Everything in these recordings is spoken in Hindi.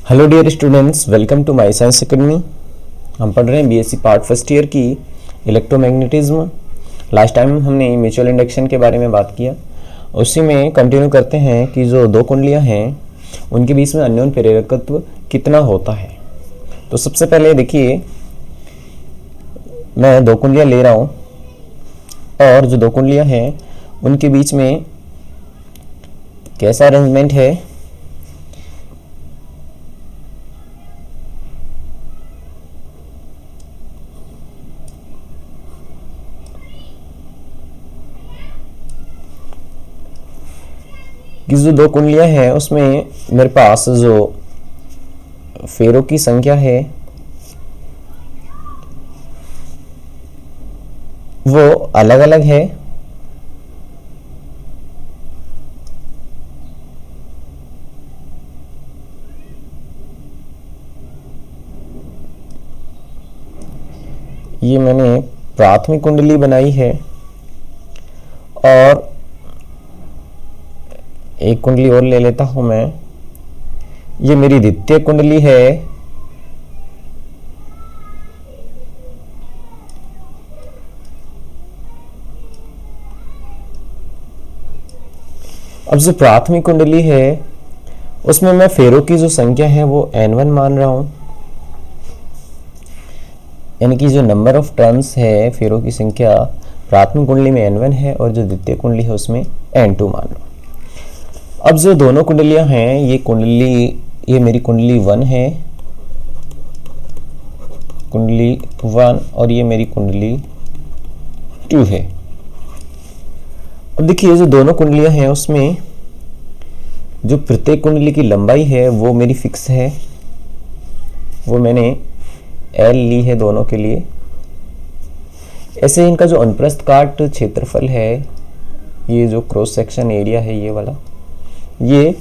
Hello dear students, welcome to my science academy. हम पढ़ रहे हैं बीएससी पार्ट फर्स्ट ईयर की इलेक्ट्रोमैग्नेटिज्म। लास्ट टाइम हमने म्यूचुअल इंडक्शन के बारे में बात किया, उसी में कंटिन्यू करते हैं कि जो दो कुंडलियां हैं उनके बीच में अन्योन्य प्रेरकत्व कितना होता है। तो सबसे पहले देखिए, मैं दो कुंडलियां ले रहा हूँ और जो दो कुंडलियां हैं उनके बीच में कैसा अरेंजमेंट है। कि जो दो कुंडलियां हैं उसमें मेरे पास जो फेरों की संख्या है वो अलग अलग है। ये मैंने प्राथमिक कुंडली बनाई है और एक कुंडली और ले लेता हूं मैं। ये मेरी द्वितीय कुंडली है। अब जो प्राथमिक कुंडली है उसमें मैं फेरों की जो संख्या है वो n1 मान रहा हूं, यानी कि जो नंबर ऑफ टर्न्स है फेरों की संख्या प्राथमिक कुंडली में n1 है और जो द्वितीय कुंडली है उसमें n2 मान रहा हूं। अब जो दोनों कुंडलियां हैं, ये मेरी कुंडली 1 है, कुंडली 1, और ये मेरी कुंडली 2 है। अब देखिए, जो दोनों कुंडलियां हैं उसमें जो प्रत्येक कुंडली की लंबाई है वो मेरी फिक्स है, वो मैंने L ली है दोनों के लिए। ऐसे इनका जो अनुप्रस्थ काट क्षेत्रफल है, ये जो क्रॉस सेक्शन एरिया है ये वाला, ये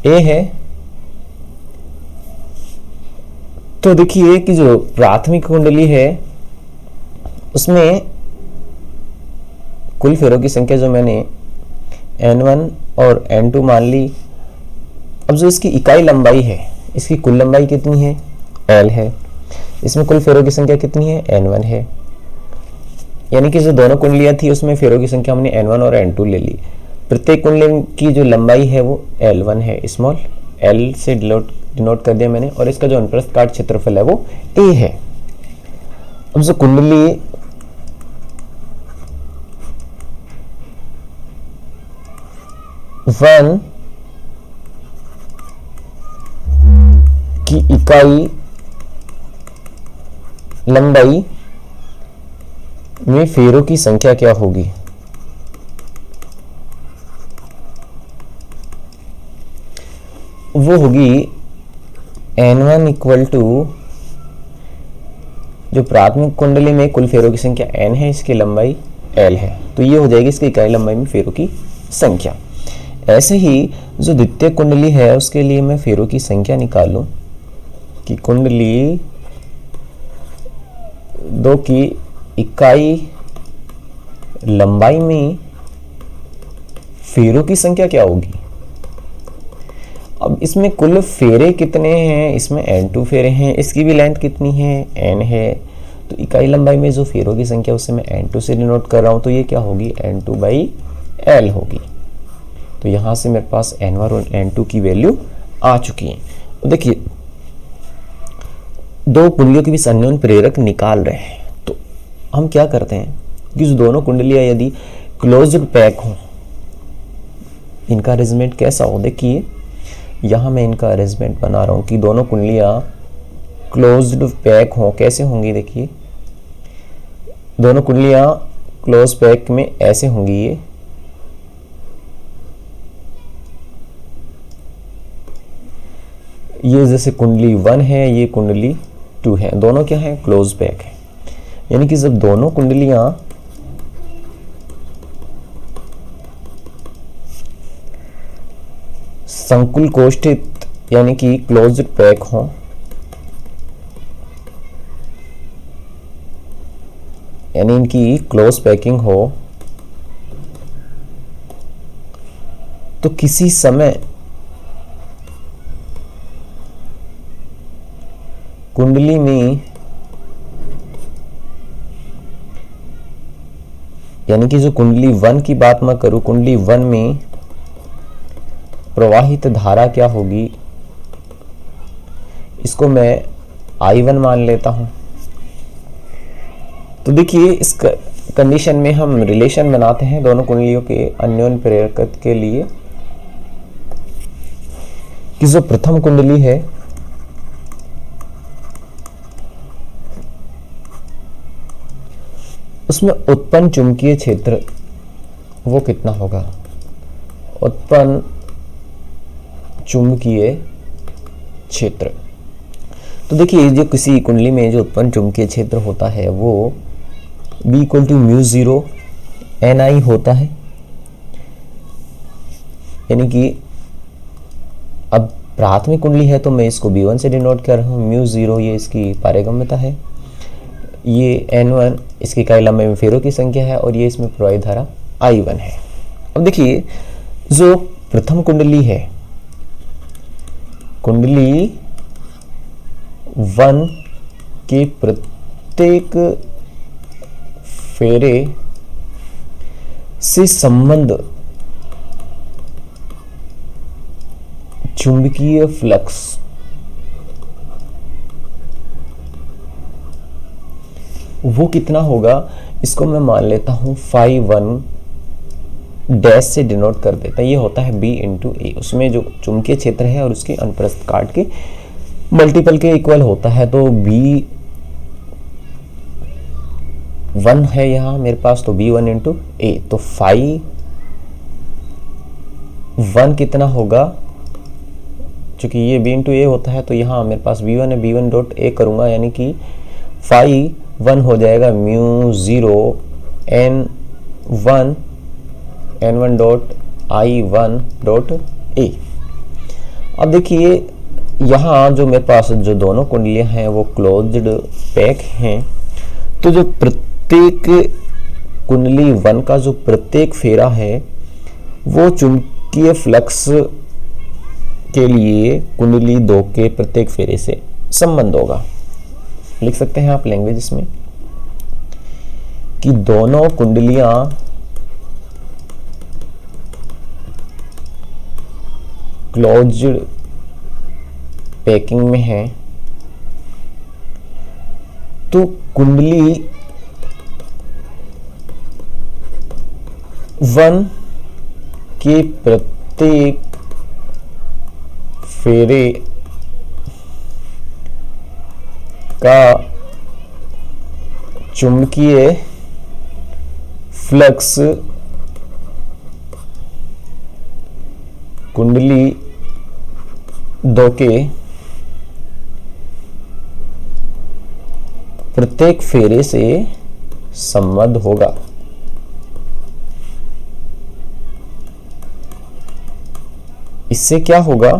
A है। तो देखिए कि जो प्राथमिक कुंडली है उसमें कुल फेरों की संख्या जो मैंने n1 और n2 मान ली। अब जो इसकी इकाई लंबाई है, इसकी कुल लंबाई कितनी है? L है। इसमें कुल फेरों की संख्या कितनी है? n1 है। यानी कि जो दोनों कुंडलियां थी उसमें फेरों की संख्या हमने n1 और n2 ले ली। प्रत्येक कुंडली की जो लंबाई है वो L1 है, स्मॉल L से डिनोट कर दिया मैंने, और इसका जो अनुप्रस्थ काट क्षेत्रफल है वो A है। अब जो कुंडली वन की इकाई लंबाई में फेरों की संख्या क्या होगी? वो होगी n1 इक्वल टू, जो प्राथमिक कुंडली में कुल फेरों की संख्या n है, इसकी लंबाई L है, तो ये हो जाएगी इसकी इकाई लंबाई में फेरों की संख्या। ऐसे ही जो द्वितीय कुंडली है उसके लिए मैं फेरों की संख्या निकालूं कि कुंडली 2 की इकाई लंबाई में फेरों की संख्या क्या होगी। अब इसमें कुल फेरे कितने हैं? इसमें n2 फेरे हैं, इसकी भी लेंथ कितनी है? n है। तो इकाई लंबाई में जो फेरों की संख्या उसे मैं n2 से डिनोट कर रहा हूं, तो ये क्या होगी? n2/L होगी। तो यहां से मेरे पास n1 और n2 की वैल्यू आ चुकी है। तो देखिए, दो कुंडलियों के बीच अन्योन्य प्रेरक निकाल रहे हैं, तो हम क्या करते हैं कि जो दोनों कुंडलियां यदि क्लोज्ड पैक हो, इनका अरेंजमेंट कैसा हो? देखिए, यहां मैं इनका अरेंजमेंट बना रहा हूं कि दोनों कुंडलियां क्लोज्ड पैक हो। कैसे होंगी? देखिए, दोनों कुंडलियां क्लोज पैक में ऐसे होंगी। ये जैसे कुंडली 1 है, ये कुंडली 2 है, दोनों क्या है? क्लोज पैक है। यानी कि जब दोनों कुंडलियां संकुल कोष्ठित यानी कि क्लोज्ड पैक हो, यानी इनकी क्लोज पैकिंग हो, तो किसी समय कुंडली में, यानी कि जो कुंडली 1 की बात मैं करूं, कुंडली 1 में प्रवाहित धारा क्या होगी, इसको मैं I1 मान लेता हूं। तो देखिए इस कंडीशन में हम रिलेशन बनाते हैं दोनों कुंडलियों के अन्योन्य प्रेरकत्व के लिए, कि जो प्रथम कुंडली है उसमें उत्पन्न चुंबकीय क्षेत्र वो कितना होगा, उत्पन्न चुंबकीय क्षेत्र। तो देखिए जो किसी कुंडली में जो उत्पन्न चुंबकीय क्षेत्र होता है वो B = μ0 Ni होता है, यानी कि अब प्राथमिक कुंडली है तो मैं इसको B1 से डिनोट कर रहा हूँ। μ0 ये इसकी पारगम्यता है, ये N1 इसकी इकाई लंबाई में फेरों की संख्या है, और ये इसमें प्रवाहित धारा I1 है। अब देखिए जो प्रथम कुंडली है, कुंडली 1 के प्रत्येक फेरे से संबंध चुंबकीय फ्लक्स वो कितना होगा, इसको मैं मान लेता हूं φ1 डैश से डिनोट कर देता है। ये होता है B × A, उसमें जो चुंबकीय क्षेत्र है और उसके अनुप्रस्थ काट के मल्टीपल के इक्वल होता है। तो B1 है यहाँ मेरे पास, तो B1 × A, तो φ1 कितना होगा, चूंकि ये B × A होता है तो यहाँ मेरे पास B1 है, B1.A करूँगा, यानी कि φ1 हो जाएगा μ0 N1.I1.A। अब देखिए यहाँ जो मेरे पास जो दोनों कुंडलियाँ हैं वो क्लोज्ड पैक हैं, तो जो प्रत्येक कुंडली 1 का जो प्रत्येक फेरा है वो चुंबकीय फ्लक्स के लिए कुंडली 2 के प्रत्येक फेरे से संबंध होगा। लिख सकते हैं आप लैंग्वेज इसमें कि दोनों कुंडलियां क्लोज्ड पैकिंग में हैं, तो कुंडली 1 के प्रत्येक फेरे का चुंबकीय फ्लक्स कुंडली 2 के प्रत्येक फेरे से संबद्ध होगा। इससे क्या होगा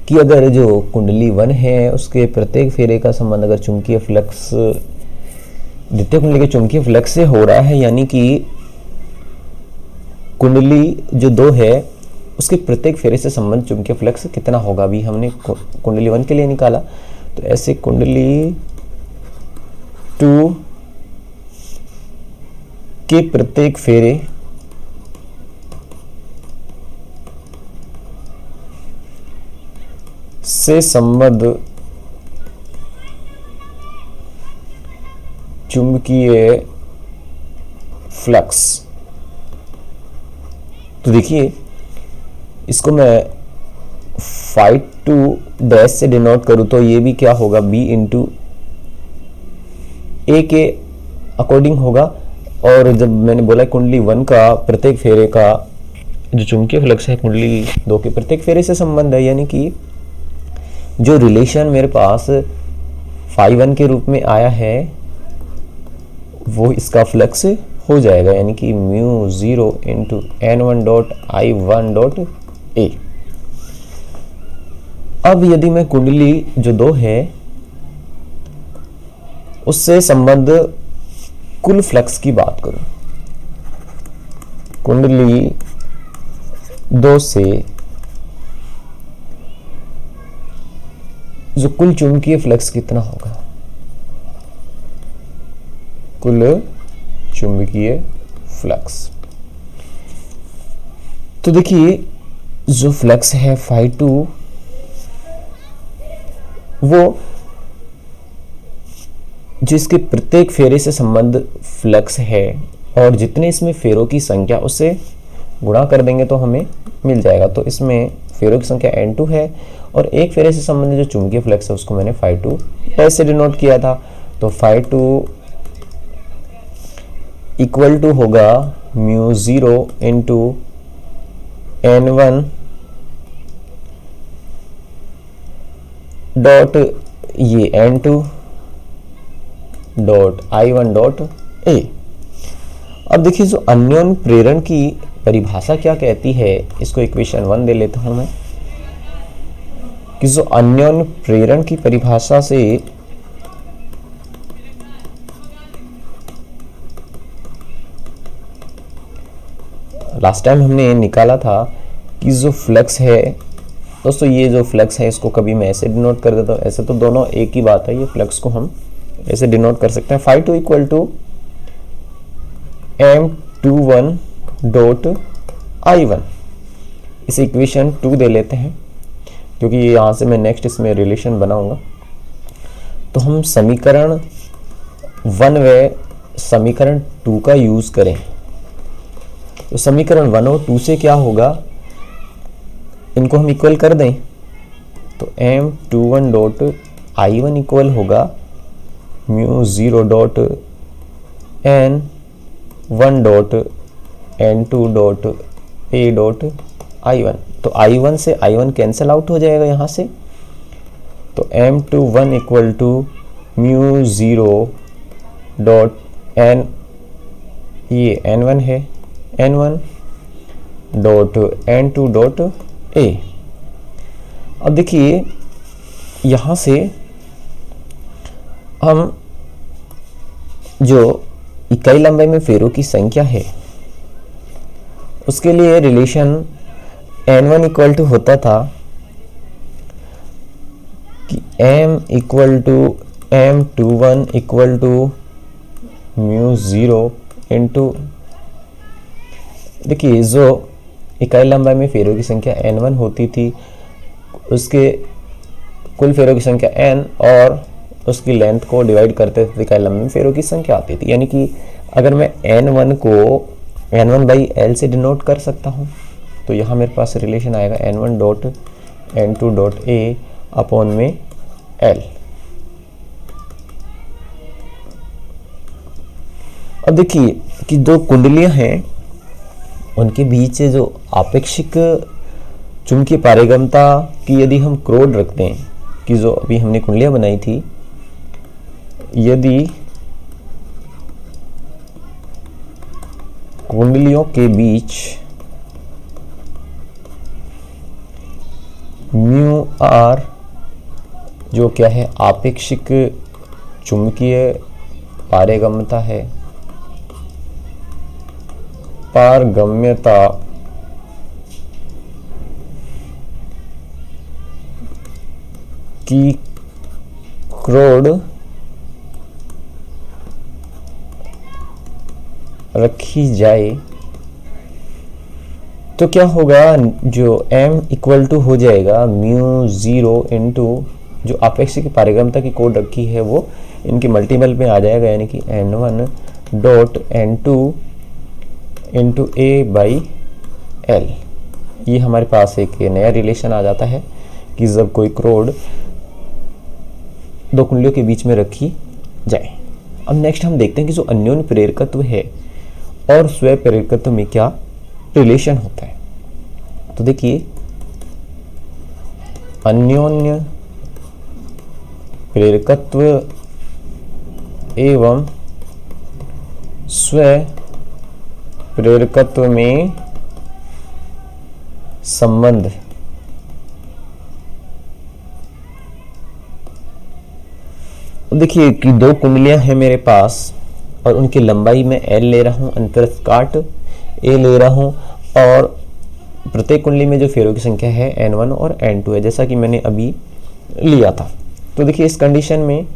कि अगर जो कुंडली 1 है उसके प्रत्येक फेरे का संबंध अगर चुंबकीय फ्लक्स द्वितीय कुंडली के चुंबकीय फ्लक्स से हो रहा है, यानी कि कुंडली जो 2 है उसके प्रत्येक फेरे से संबंध चुंबकीय फ्लक्स कितना होगा, अभी हमने कुंडली 1 के लिए निकाला। तो ऐसे कुंडली 2 के प्रत्येक फेरे से संबद्ध चुंबकीय फ्लक्स, तो देखिए इसको मैं φ2 डैश से डिनोट करूं तो ये भी क्या होगा, B × A के अकॉर्डिंग होगा। और जब मैंने बोला कुंडली 1 का प्रत्येक फेरे का जो चुंबकीय फ्लक्स है कुंडली 2 के प्रत्येक फेरे से संबंध है, यानी कि जो रिलेशन मेरे पास φ1 के रूप में आया है वो इसका फ्लक्स हो जाएगा, यानी कि μ0 × N1.I1.A। अब यदि मैं कुंडली जो 2 है उससे संबंध कुल फ्लक्स की बात करूं, कुंडली 2 से जो कुल चुंबकीय फ्लक्स कितना होगा, कुल चुंबकीय फ्लक्स। तो देखिए जो फ्लक्स है φ2 वो जिसके प्रत्येक फेरे से संबंध फ्लक्स है और जितने इसमें फेरों की संख्या उससे गुणा कर देंगे तो हमें मिल जाएगा। तो इसमें फेरों की संख्या N2 है और एक फेरे से संबंधित जो चुंबकीय फ्लक्स है उसको मैंने φ2 ऐसे डिनोट किया था। तो φ2 इक्वल टू होगा μ0 इंटू N1 डॉट ये N2 dot I1 dot A। अब देखिए जो अन्योन्य प्रेरण की परिभाषा क्या कहती है, इसको इक्वेशन 1 दे लेता हूं मैं, कि जो अन्योन्य प्रेरण की परिभाषा से लास्ट टाइम हमने निकाला था कि जो फ्लक्स है दोस्तों, ये जो फ्लक्स है इसको कभी मैं ऐसे डिनोट कर देता हूँ, ऐसे तो दोनों एक ही बात है, ये फ्लक्स को हम ऐसे डिनोट कर सकते हैं। φ2 equal to M21 dot I1, इसे इक्वेशन 2 दे लेते हैं क्योंकि ये यहाँ से मैं नेक्स्ट इसमें रिलेशन बनाऊंगा। तो हम समीकरण 1 व समीकरण 2 का यूज करें तो समीकरण 1 और 2 से क्या होगा, इनको हम इक्वल कर दें तो M21 डॉट I1 इक्वल होगा μ0 dot N1 dot N2 dot A dot I1। तो I1 से I1 कैंसिल आउट हो जाएगा यहाँ से, तो M21 equal to μ0 dot N, ये N1 है, N1 dot N2 dot A। अब देखिए यहाँ से हम जो इकाई लंबाई में फेरों की संख्या है उसके लिए रिलेशन N1 इक्वल टू होता था कि M equal to M21 equal to μ0 into, देखिए जो इकाई लंबाई में फेरों की संख्या N1 होती थी उसके कुल फेरों की संख्या N और उसकी लेंथ को डिवाइड करते थे इकाई लंबाई में फेरों की संख्या आती थी। यानी कि अगर मैं N1 को N1 बाई L से डिनोट कर सकता हूँ तो यहाँ मेरे पास रिलेशन आएगा N1 dot N2 dot A upon में L। अब देखिए कि दो कुंडलियां हैं उनके बीच से जो आपेक्षिक चुंबकीय पारगम्यता की यदि हम क्रोड रखते हैं, कि जो अभी हमने कुंडलियां बनाई थी, यदि कुंडलियों के बीच म्यू आर जो क्या है आपेक्षिक चुंबकीय पारगम्यता है, पारगम्यता की क्रोड रखी जाए तो क्या होगा, जो M इक्वल टू हो जाएगा μ0 इंटू जो आपेक्षिक पारगम्यता की कोड रखी है वो इनके मल्टीपल में आ जाएगा, यानी कि N1 dot N2 into A by L। ये हमारे पास एक नया रिलेशन आ जाता है कि जब कोई क्रोड दो कुंडलियों के बीच में रखी जाए। अब नेक्स्ट हम देखते हैं कि जो अन्योन्य प्रेरकत्व है और स्वयं प्रेरकत्व में क्या रिलेशन होता है। तो देखिए अन्योन्य प्रेरकत्व एवं स्वयं प्रेरकत्व में संबंध। देखिए कि दो कुंडलियां हैं मेरे पास और उनकी लंबाई में L ले रहा हूं, अंतरस्थ काट A ले रहा हूं और प्रत्येक कुंडली में जो फेरों की संख्या है N1 और N2 है, जैसा कि मैंने अभी लिया था। तो देखिए इस कंडीशन में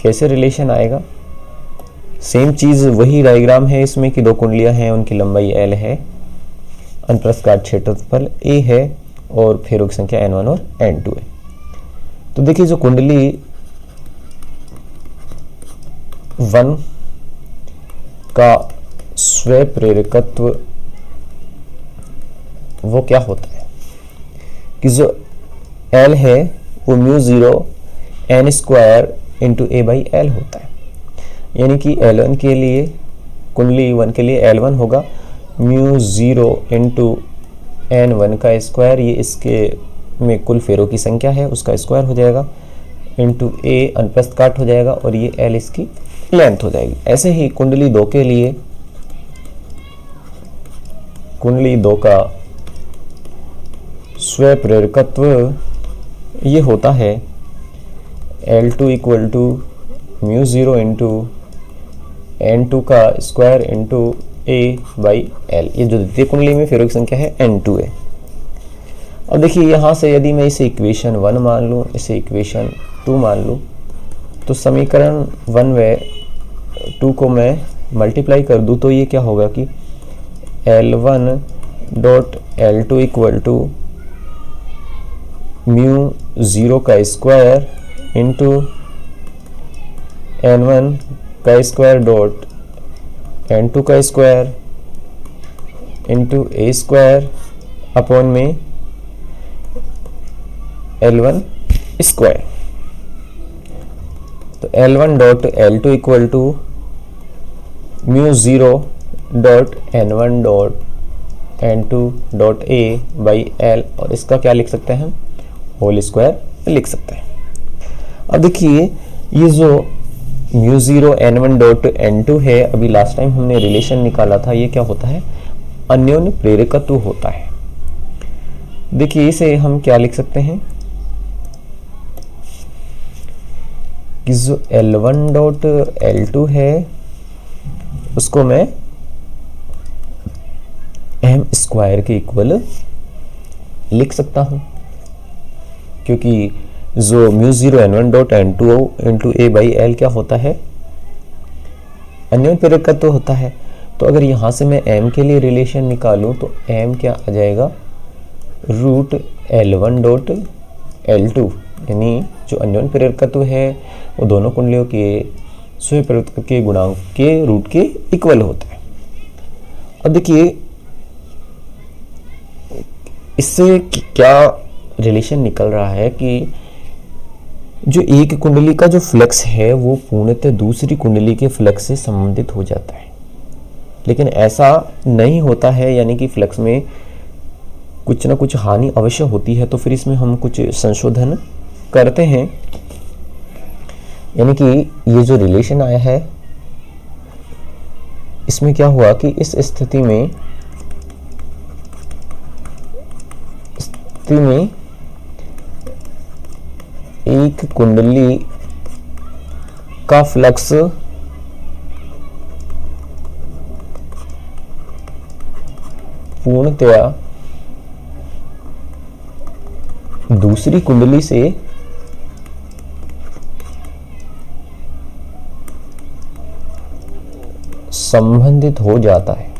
कैसे रिलेशन आएगा, सेम चीज़ वही डायग्राम है इसमें कि दो कुंडलियां हैं, उनकी लंबाई L है, अनुप्रस्थ काट क्षेत्रफल A है और फेरों की संख्या N1 और N2 है। तो देखिए जो कुंडली 1 का स्वयं प्रेरकत्व वो क्या होता है कि जो L है वो μ0 n स्क्वायर इंटू A/L होता है, यानी कि L1 के लिए, कुंडली 1 के लिए L1 होगा μ0 इंटू N1 का स्क्वायर, ये इसके में कुल फेरों की संख्या है उसका स्क्वायर हो जाएगा, इंटू A अनुप्रस्थ काट हो जाएगा और ये L इसकी लेंथ हो जाएगी। ऐसे ही कुंडली 2 के लिए, कुंडली 2 का स्वयं प्रेरकत्व ये होता है L2 equal to μ0 into N2 का स्क्वायर इंटू A/L। ये जो द्वितीय कुंडली में फेरों की संख्या है N2 है। अब देखिए यहाँ से यदि मैं इसे इक्वेशन 1 मान लूँ, इसे इक्वेशन 2 मान लूँ, तो समीकरण 1 व 2 को मैं मल्टीप्लाई कर दूँ तो ये क्या होगा कि L1 dot L2 equal to μ0 का स्क्वायर इंटू N1 का स्क्वायर डॉट N2 का square into A square upon में L1 स्क्वायर। तो L1 dot L2 equal to μ0 dot N1 dot N2 dot A/L, और इसका क्या लिख सकते हैं हम, होल स्क्वायर लिख सकते हैं। अब देखिए ये जो μ0 N1 डॉट N2 है, अभी लास्ट टाइम हमने रिलेशन निकाला था, ये क्या होता है, अन्योन्य प्रेरकत्व होता है। देखिए इसे हम क्या लिख सकते हैं कि जो L1 डॉट L2 है उसको मैं m स्क्वायर के इक्वल लिख सकता हूं, क्योंकि जो μ0 N1 dot N2 into A/L क्या होता है, अन्योन्य प्रेरकत्व होता है। तो अगर यहां से मैं m के लिए रिलेशन निकालूं तो m क्या आ जाएगा, रूट L1 डॉट L2, यानी जो अन्योन्य प्रेरकत्व है वो दोनों कुंडलियों के स्वयं प्रेरकत्व के गुणांक के रूट के इक्वल होता है। अब देखिए इससे क्या रिलेशन निकल रहा है कि जो एक कुंडली का जो फ्लक्स है वो पूर्णतः दूसरी कुंडली के फ्लक्स से संबंधित हो जाता है, लेकिन ऐसा नहीं होता है, यानी कि फ्लक्स में कुछ ना कुछ हानि अवश्य होती है। तो फिर इसमें हम कुछ संशोधन करते हैं, यानी कि ये जो रिलेशन आया है इसमें क्या हुआ कि इस स्थिति में एक कुंडली का फ्लक्स पूर्णतया दूसरी कुंडली से संबंधित हो जाता है।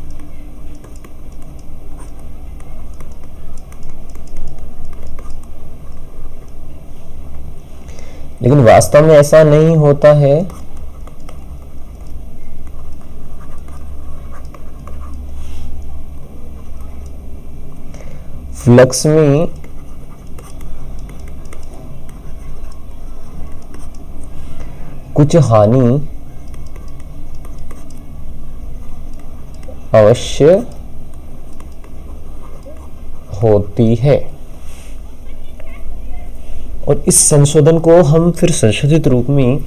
लेकिन वास्तव में ऐसा नहीं होता है। फ्लक्स में कुछ हानि अवश्य होती है, और इस संशोधन को हम फिर संशोधित रूप में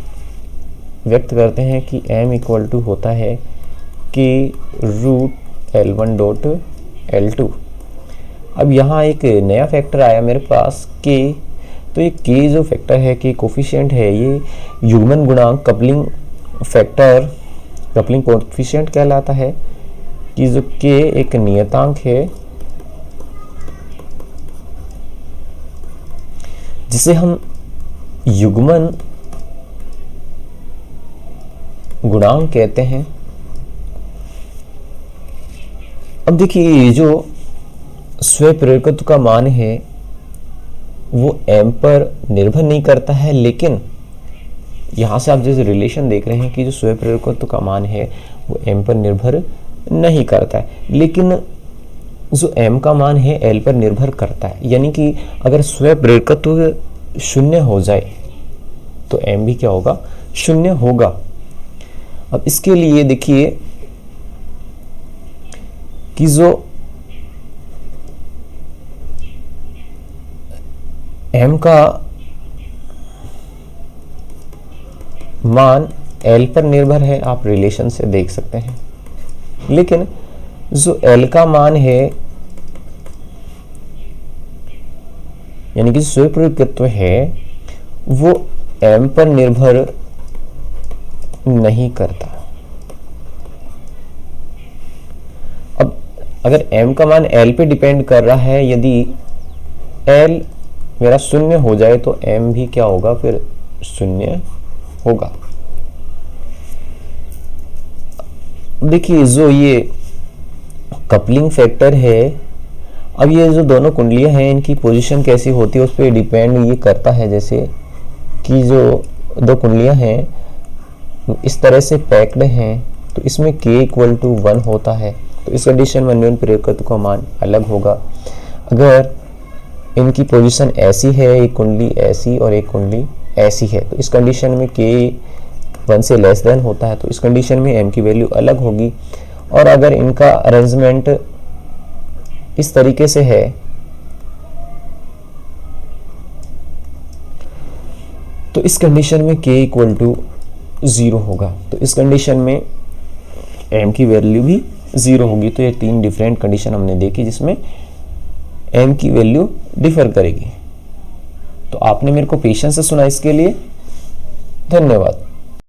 व्यक्त करते हैं कि m इक्वल टू होता है कि रूट L1 डॉट L2। अब यहाँ एक नया फैक्टर आया मेरे पास k, तो ये k जो फैक्टर है, k कोफिशिएंट है, ये युग्मन गुणांक कपलिंग फैक्टर, कपलिंग कोफिशिएंट कहलाता है, कि जो k एक नियतांक है जिसे हम युग्मन गुणांक कहते हैं। अब देखिए ये जो स्वयं प्रेरकत्व का मान है वो m पर निर्भर नहीं करता है, लेकिन यहां से आप जैसे रिलेशन देख रहे हैं कि जो स्वयं प्रेरकत्व का मान है वो m पर निर्भर नहीं करता है, लेकिन जो m का मान है l पर निर्भर करता है। यानी कि अगर स्वयं प्रेरकत्व शून्य हो जाए तो m भी क्या होगा, शून्य होगा। अब इसके लिए देखिए कि जो m का मान l पर निर्भर है, आप रिलेशन से देख सकते हैं, लेकिन जो l का मान है यानी कि स्वयं प्रेरकत्व है वो m पर निर्भर नहीं करता। अब अगर m का मान l पे डिपेंड कर रहा है, यदि l मेरा शून्य हो जाए तो m भी क्या होगा, फिर शून्य होगा। देखिए जो ये कपलिंग फैक्टर है, अब ये जो दोनों कुंडलियां हैं इनकी पोजीशन कैसी होती है उस पर डिपेंड ये करता है। जैसे कि जो दो कुंडलियां हैं इस तरह से पैक्ड हैं तो इसमें k = 1 होता है, तो इस कंडीशन में अन्योन्य प्रेरकत्व का मान अलग होगा। अगर इनकी पोजीशन ऐसी है, एक कुंडली ऐसी और एक कुंडली ऐसी है, तो इस कंडीशन में k 1 से लेस देन होता है, तो इस कंडीशन में m की वैल्यू अलग होगी। और अगर इनका अरेंजमेंट इस तरीके से है तो इस कंडीशन में k = 0 होगा, तो इस कंडीशन में m की वैल्यू भी 0 होगी। तो ये तीन डिफरेंट कंडीशन हमने देखी जिसमें m की वैल्यू डिफर करेगी। तो आपने मेरे को पेशेंस से सुना, इसके लिए धन्यवाद।